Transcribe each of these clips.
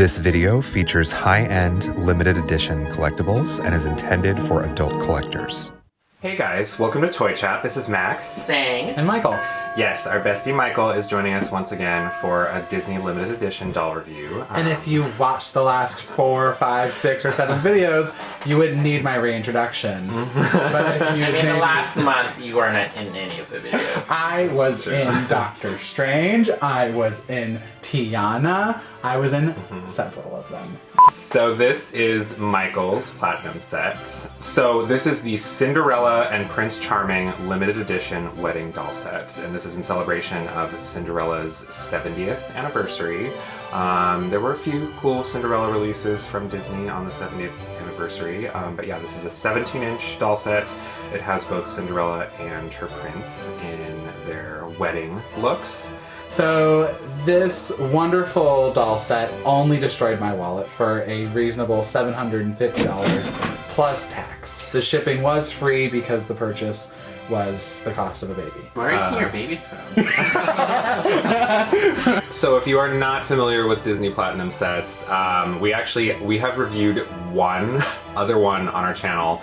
This video features high-end limited edition collectibles and is intended for adult collectors. Hey guys, welcome to Toy Chat. This is Max. Sang. And Michael. Yes, our bestie Michael is joining us once again for a Disney limited edition doll review. And if you've watched the last 4, 5, 6, or 7 videos, you wouldn't need my reintroduction. But if you I mean, the last month you weren't in any of the videos. I was in Doctor Strange, I was in Tiana, I was in several of them. So this is Michael's Platinum set. So this is the Cinderella and Prince Charming limited edition wedding doll set. And this is in celebration of Cinderella's 70th anniversary. There were a few cool Cinderella releases from Disney on the 70th anniversary. But yeah, this is a 17-inch doll set. It has both Cinderella and her prince in their wedding looks. So this wonderful doll set only destroyed my wallet for a reasonable $750 plus tax. The shipping was free because the purchase was the cost of a baby. Where are you getting your babies from? So if you are not familiar with Disney Platinum sets, we have reviewed one other one on our channel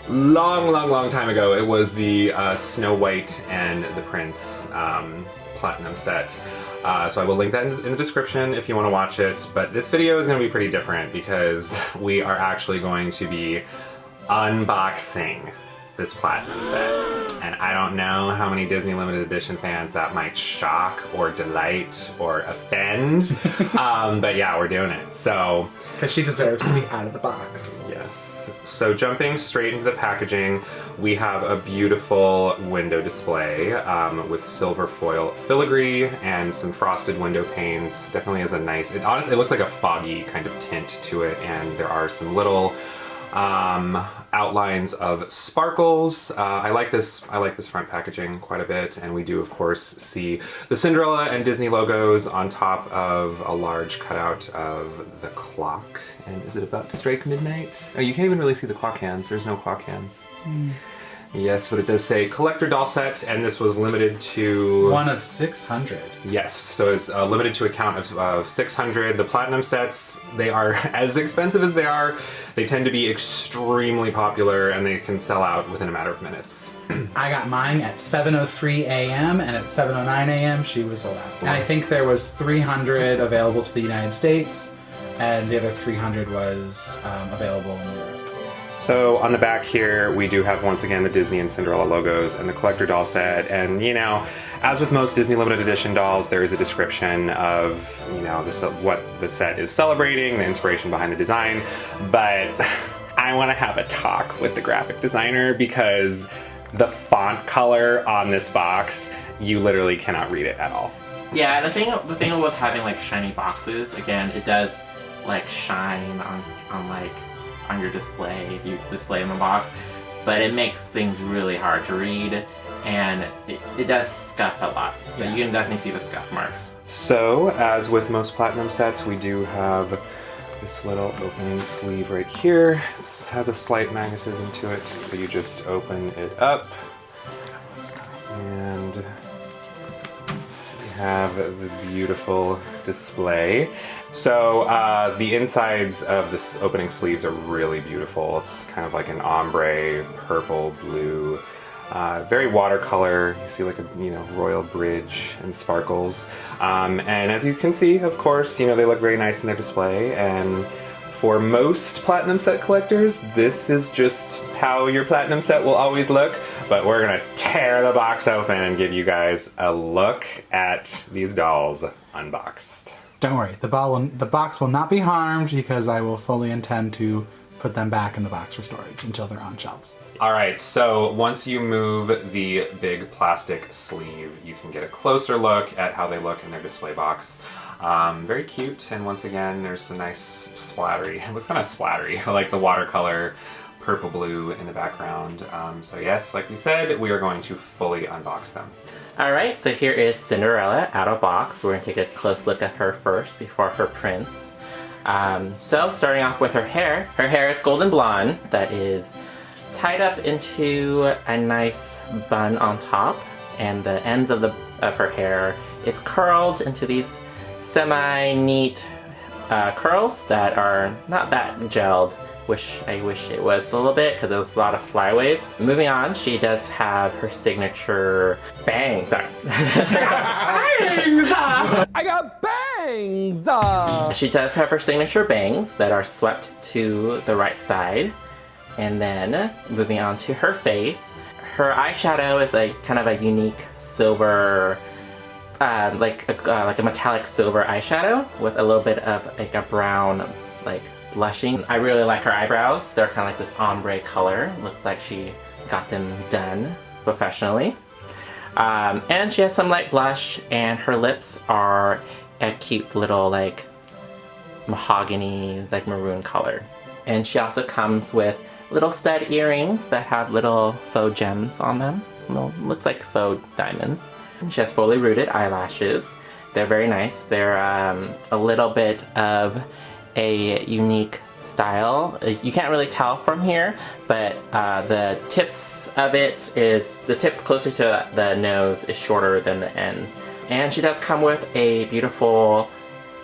long time ago. It was the Snow White and the Prince Platinum set. So I will link that in the description if you want to watch it. But this video is going to be pretty different because we are actually going to be unboxing this Platinum set. And I don't know how many Disney Limited Edition fans that might shock or delight or offend. But yeah, we're doing it. So, because she deserves to be out of the box. Yes. So jumping straight into the packaging, we have a beautiful window display with silver foil filigree and some frosted window panes. Definitely has a nice, it looks like a foggy kind of tint to it, and there are some little outlines of sparkles. I like this front packaging quite a bit, and we do of course see the Cinderella and Disney logos on top of a large cutout of the clock. And is it about to strike midnight? Oh, you can't even really see the clock hands. There's no clock hands. Yes, but it does say collector doll set, and this was limited to... one of 600. Yes, so it's limited to a count of 600. The Platinum sets, they are, as expensive as they are, they tend to be extremely popular, and they can sell out within a matter of minutes. I got mine at 7:03 a.m. and at 7:09 a.m. she was sold out. And I think there was 300 available to the United States, and the other 300 was available in Europe. So on the back here, we do have once again the Disney and Cinderella logos and the collector doll set. And you know, as with most Disney limited edition dolls, there is a description of, you know, what the set is celebrating, the inspiration behind the design. But I want to have a talk with the graphic designer because the font color on this box, you literally cannot read it at all. Yeah, the thing with having like shiny boxes, again, it does like shine on your display if you display in the box, but it makes things really hard to read, and it does scuff a lot, but you can definitely see the scuff marks. So, as with most Platinum sets, we do have this little opening sleeve right here. It has a slight magnetism to it, so you just open it up, and you have the beautiful display. So the insides of this opening sleeves are really beautiful. It's kind of like an ombre, purple, blue, very watercolor. You see like a royal bridge and sparkles. And as you can see, of course, they look very nice in their display. And for most Platinum set collectors, this is just how your Platinum set will always look. But we're gonna tear the box open and give you guys a look at these dolls unboxed. Don't worry, the box will not be harmed because I will fully intend to put them back in the box for storage until they're on shelves. Alright, so once you move the big plastic sleeve, you can get a closer look at how they look in their display box. Very cute, and once again, there's a nice splattery, it looks kind of splattery, like the watercolor purple blue in the background. So yes, like we said, we are going to fully unbox them. Alright, so here is Cinderella out of box. We're going to take a close look at her first before her prince. So starting off with her hair. Her hair is golden blonde that is tied up into a nice bun on top, and the ends of her hair is curled into these semi-neat curls that are not that gelled. I wish it was a little bit because there was a lot of flyaways. Moving on, she does have her signature bangs. Sorry. Bangs! I got bangs! She does have her signature bangs that are swept to the right side. And then moving on to her face, her eyeshadow is a kind of a unique silver, like a metallic silver eyeshadow with a little bit of like a brown, like blushing. I really like her eyebrows. They're kind of like this ombre color. Looks like she got them done professionally. And she has some light blush, and her lips are a cute little like mahogany, like maroon color. And she also comes with little stud earrings that have little faux gems on them. Well, looks like faux diamonds. And she has fully rooted eyelashes. They're very nice. They're a little bit of a unique style. You can't really tell from here, but the tips of it is, the tip closer to the nose is shorter than the ends. And she does come with a beautiful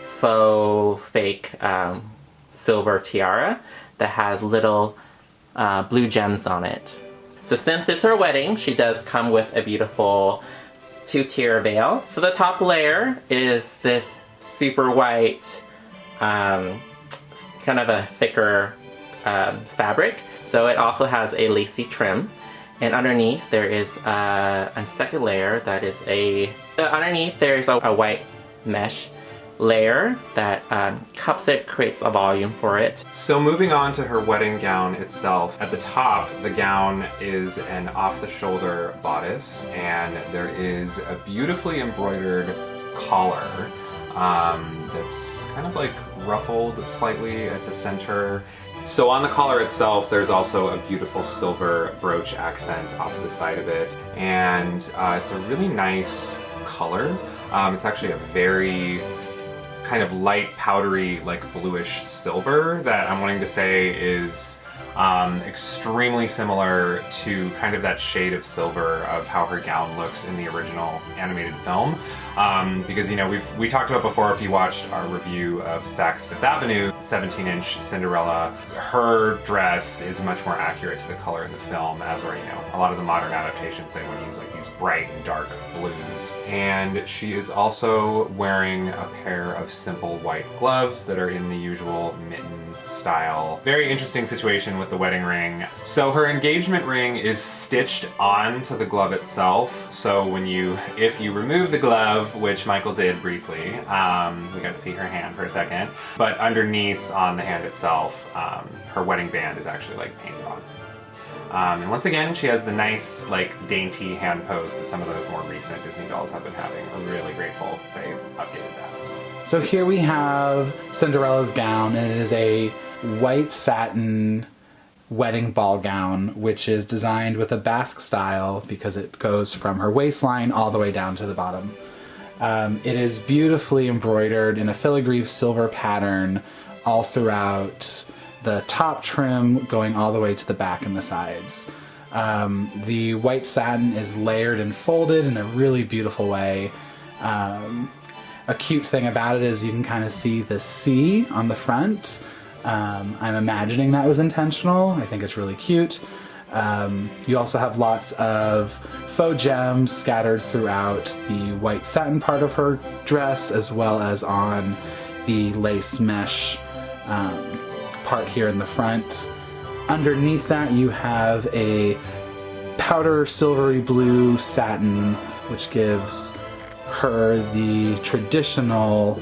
faux fake silver tiara that has little blue gems on it. So since it's her wedding, she does come with a beautiful 2-tier veil. So the top layer is this super white, kind of a thicker fabric. So it also has a lacy trim. And underneath there is a second layer that is underneath there's a white mesh layer that cups it, creates a volume for it. So moving on to her wedding gown itself, at the top the gown is an off-the-shoulder bodice, and there is a beautifully embroidered collar that's kind of like ruffled slightly at the center. So on the collar itself, there's also a beautiful silver brooch accent off to the side of it, and it's a really nice color. It's actually a very kind of light, powdery, like bluish silver that I'm wanting to say is extremely similar to kind of that shade of silver of how her gown looks in the original animated film. Because, you know, we talked about before, if you watched our review of Saks Fifth Avenue 17-inch Cinderella, her dress is much more accurate to the color in the film, as are, you know, a lot of the modern adaptations, they want to use like these bright and dark blues. And she is also wearing a pair of simple white gloves that are in the usual mitten style. Very interesting situation with the wedding ring. So her engagement ring is stitched onto the glove itself. So if you remove the glove, which Michael did briefly, we got to see her hand for a second, but underneath on the hand itself, her wedding band is actually like painted on. And once again, she has the nice, like, dainty hand pose that some of the more recent Disney dolls have been having. I'm really grateful they updated that. So here we have Cinderella's gown, and it is a white satin wedding ball gown, which is designed with a basque style because it goes from her waistline all the way down to the bottom. It is beautifully embroidered in a filigree silver pattern all throughout the top trim, going all the way to the back and the sides. The white satin is layered and folded in a really beautiful way. A cute thing about it is you can kind of see the C on the front. I'm imagining that was intentional. I think it's really cute. You also have lots of faux gems scattered throughout the white satin part of her dress, as well as on the lace mesh part here in the front. Underneath that you have a powder silvery blue satin, which gives her the traditional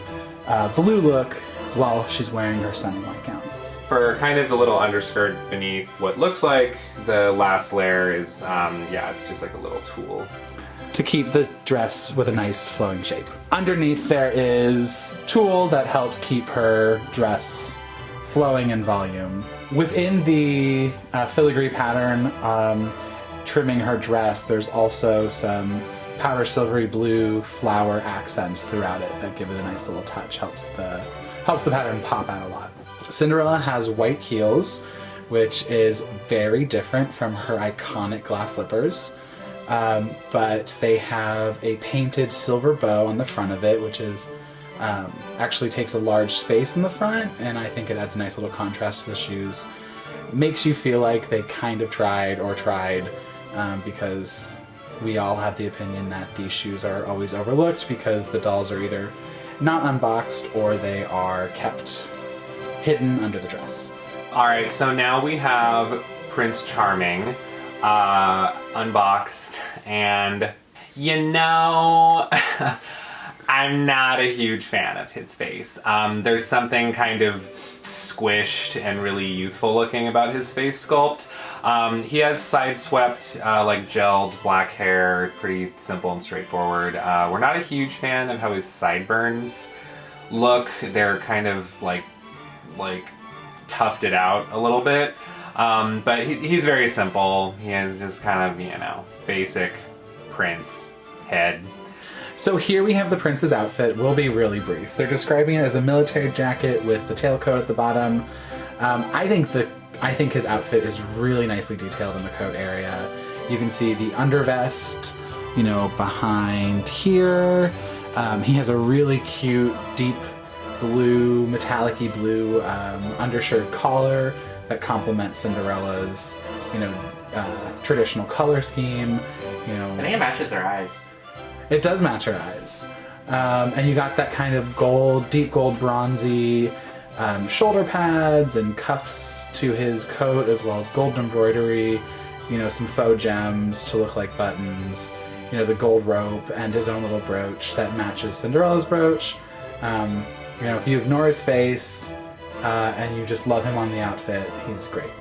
blue look while she's wearing her stunning white gown. For kind of the little underskirt beneath what looks like the last layer is, it's just like a little tulle to keep the dress with a nice flowing shape. Underneath there is tulle that helps keep her dress flowing in volume. Within the filigree pattern trimming her dress, there's also some powder silvery blue flower accents throughout it that give it a nice little touch, helps the pattern pop out a lot. Cinderella has white heels, which is very different from her iconic glass slippers, but they have a painted silver bow on the front of it, which is actually takes a large space in the front, and I think it adds a nice little contrast to the shoes. Makes you feel like they kind of tried, because we all have the opinion that these shoes are always overlooked because the dolls are either not unboxed or they are kept hidden under the dress. All right, so now we have Prince Charming unboxed, and you know, I'm not a huge fan of his face. There's something kind of squished and really youthful looking about his face sculpt. He has side-swept, like gelled black hair, pretty simple and straightforward. We're not a huge fan of how his sideburns look. They're kind of like tufted out a little bit. But he's very simple. He has just kind of, you know, basic prince head. So here we have the prince's outfit. We'll be really brief. They're describing it as a military jacket with the tailcoat at the bottom. I think his outfit is really nicely detailed in the coat area. You can see the undervest, you know, behind here. He has a really cute, deep blue, metallic-y blue undershirt collar that complements Cinderella's, you know, traditional color scheme. You know, I think it matches her eyes. It does match her eyes. And you got that kind of gold, deep gold bronzy shoulder pads and cuffs to his coat, as well as gold embroidery, you know, some faux gems to look like buttons, you know, the gold rope and his own little brooch that matches Cinderella's brooch. You know, if you ignore his face and you just love him on the outfit, he's great.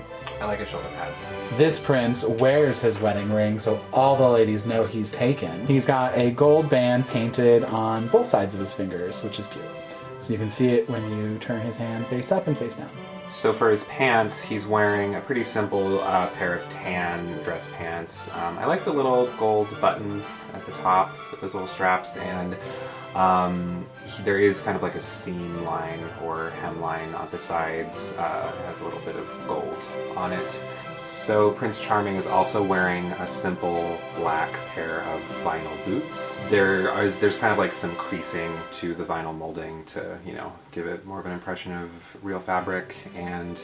I like his shoulder pads. This prince wears his wedding ring, so all the ladies know he's taken. He's got a gold band painted on both sides of his fingers, which is cute. So you can see it when you turn his hand face up and face down. So for his pants, he's wearing a pretty simple pair of tan dress pants. I like the little gold buttons at the top with those little straps, and there is kind of like a seam line or hemline on the sides. It has a little bit of gold on it. So Prince Charming is also wearing a simple black pair of vinyl boots. There's kind of like some creasing to the vinyl molding to, you know, give it more of an impression of real fabric. And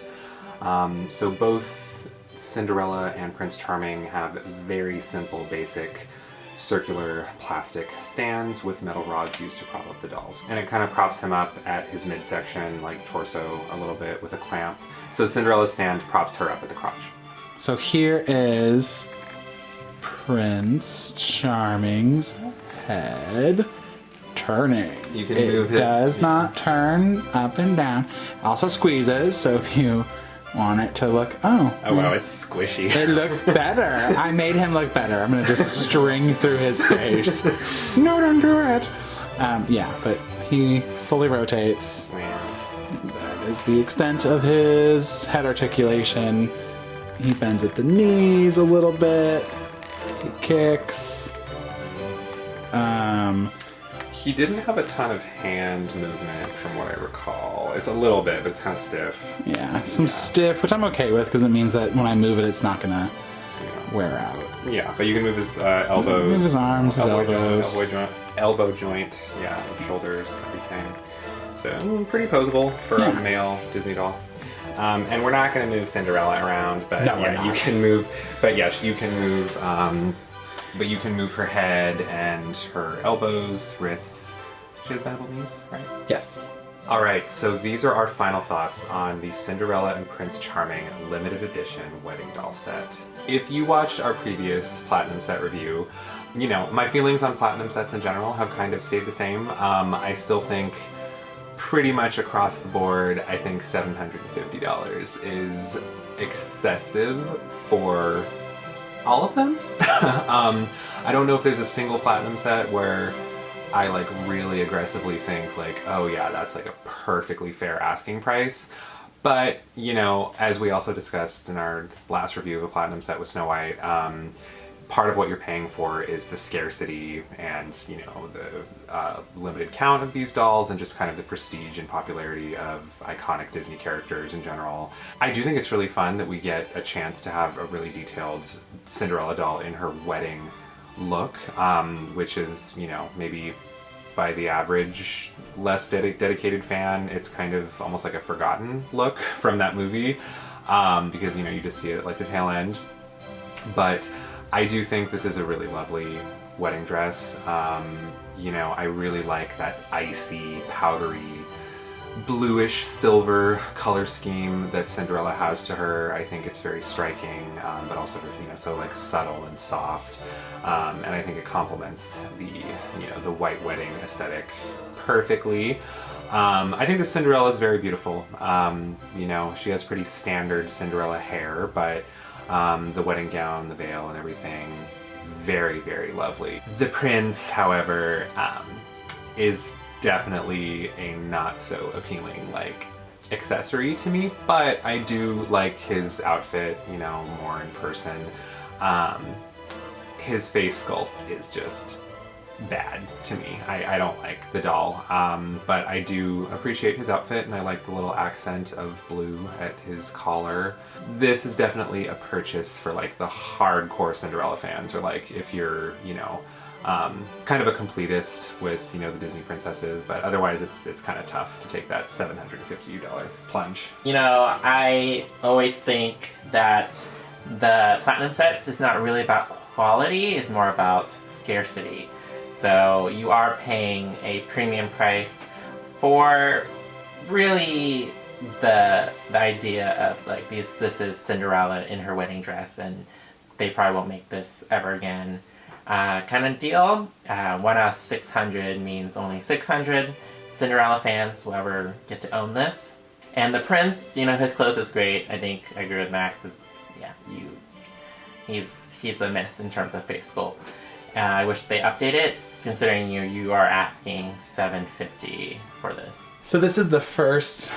so both Cinderella and Prince Charming have very simple, basic circular plastic stands with metal rods used to prop up the dolls. And it kind of props him up at his midsection, like torso a little bit, with a clamp. So Cinderella's stand props her up at the crotch. So here is Prince Charming's head turning. You can move it. It does not turn up and down. Also squeezes, so if you want it to look, oh wow, it's squishy. It looks better. I made him look better. I'm gonna just string through his face. No, don't do it. Yeah, but he fully rotates. Man. That is the extent of his head articulation. He bends at the knees a little bit. He kicks. He didn't have a ton of hand movement from what I recall. It's a little bit, but it's kind of stiff. Yeah, some stiff, which I'm okay with because it means that when I move it, it's not gonna wear out. Yeah, but you can move his elbows. Move his arms, his elbows. Elbow joint, yeah, shoulders, everything. So pretty posable for a male Disney doll. And we're not going to move Cinderella around, but no, yeah, you can move. But yes, you can move. But you can move her head and her elbows, wrists. She has bendable knees, right? Yes. All right. So these are our final thoughts on the Cinderella and Prince Charming limited edition wedding doll set. If you watched our previous platinum set review, you know my feelings on platinum sets in general have kind of stayed the same. I still think, pretty much across the board, I think $750 is excessive for all of them. I don't know if there's a single platinum set where I like really aggressively think like, oh yeah, that's like a perfectly fair asking price. But, you know, as we also discussed in our last review of a platinum set with Snow White, part of what you're paying for is the scarcity and, you know, the limited count of these dolls and just kind of the prestige and popularity of iconic Disney characters in general. I do think it's really fun that we get a chance to have a really detailed Cinderella doll in her wedding look, which is, you know, maybe by the average, less dedicated fan. It's kind of almost like a forgotten look from that movie, because, you know, you just see it at like the tail end. But I do think this is a really lovely wedding dress. You know, I really like that icy, powdery, bluish silver color scheme that Cinderella has to her. I think it's very striking, but also, you know, so like subtle and soft. And I think it complements the, you know, the white wedding aesthetic perfectly. I think the Cinderella is very beautiful. You know, she has pretty standard Cinderella hair, but the wedding gown, the veil, and everything, very, very lovely. The prince, however, is definitely a not so appealing like accessory to me, but I do like his outfit, you know, more in person. His face sculpt is just bad to me. I don't like the doll, but I do appreciate his outfit, and I like the little accent of blue at his collar. This is definitely a purchase for like the hardcore Cinderella fans, or like if you're, you know, kind of a completist with, you know, the Disney princesses, but otherwise it's kind of tough to take that $750 plunge. You know, I always think that the platinum sets is not really about quality, it's more about scarcity. So you are paying a premium price for really the idea of like this is Cinderella in her wedding dress, and they probably won't make this ever again kind of deal. 1 out of 600 means only 600 Cinderella fans will ever get to own this. And the prince, you know, his clothes is great. I think I agree with Max. He's a miss in terms of face sculpt. I wish they update it, considering you are asking $750 for this. So this is the first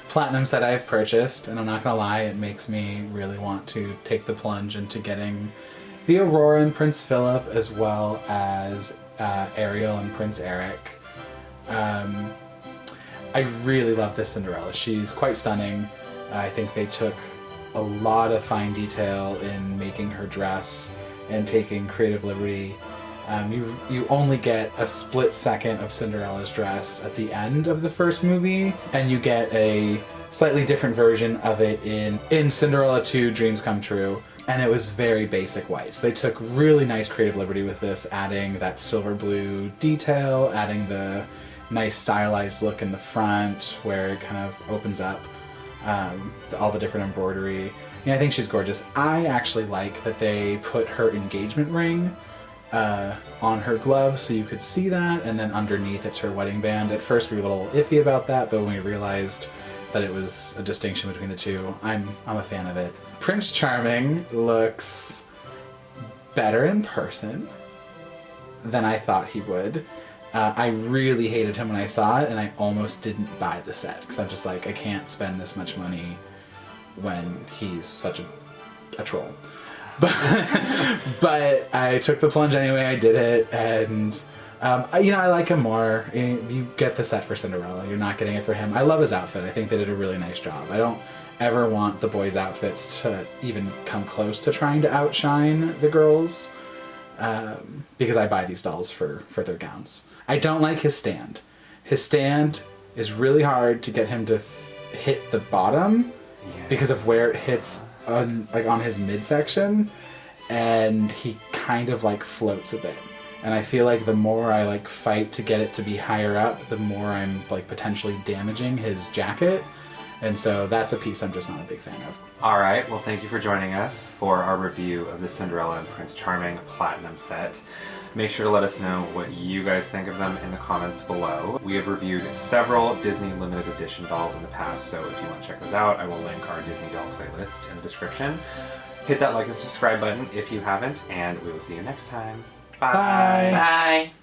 platinum set I've purchased, and I'm not gonna lie, it makes me really want to take the plunge into getting the Aurora and Prince Philip, as well as Ariel and Prince Eric. I really love this Cinderella. She's quite stunning. I think they took a lot of fine detail in making her dress and taking creative liberty. You only get a split second of Cinderella's dress at the end of the first movie, and you get a slightly different version of it in Cinderella 2 Dreams Come True, and it was very basic white. So they took really nice creative liberty with this, adding that silver blue detail, adding the nice stylized look in the front where it kind of opens up, all the different embroidery. Yeah, I think she's gorgeous. I actually like that they put her engagement ring on her glove so you could see that, and then underneath it's her wedding band. At first we were a little iffy about that, but when we realized that it was a distinction between the two, I'm a fan of it. Prince Charming looks better in person than I thought he would. I really hated him when I saw it, and I almost didn't buy the set, because I'm just like, I can't spend this much money when he's such a troll. But I took the plunge anyway, I did it, and you know, I like him more. You get the set for Cinderella, you're not getting it for him. I love his outfit. I think they did a really nice job. I don't ever want the boys' outfits to even come close to trying to outshine the girls, because I buy these dolls for their gowns. I don't like his stand. His stand is really hard to get him to hit the bottom because of where it hits on his midsection, and he kind of like floats a bit. And I feel like the more I like fight to get it to be higher up, the more I'm like potentially damaging his jacket. And so that's a piece I'm just not a big fan of. Alright, well thank you for joining us for our review of the Cinderella and Prince Charming Platinum set. Make sure to let us know what you guys think of them in the comments below. We have reviewed several Disney limited edition dolls in the past, so if you want to check those out, I will link our Disney doll playlist in the description. Hit that like and subscribe button if you haven't, and we will see you next time. Bye! Bye! Bye!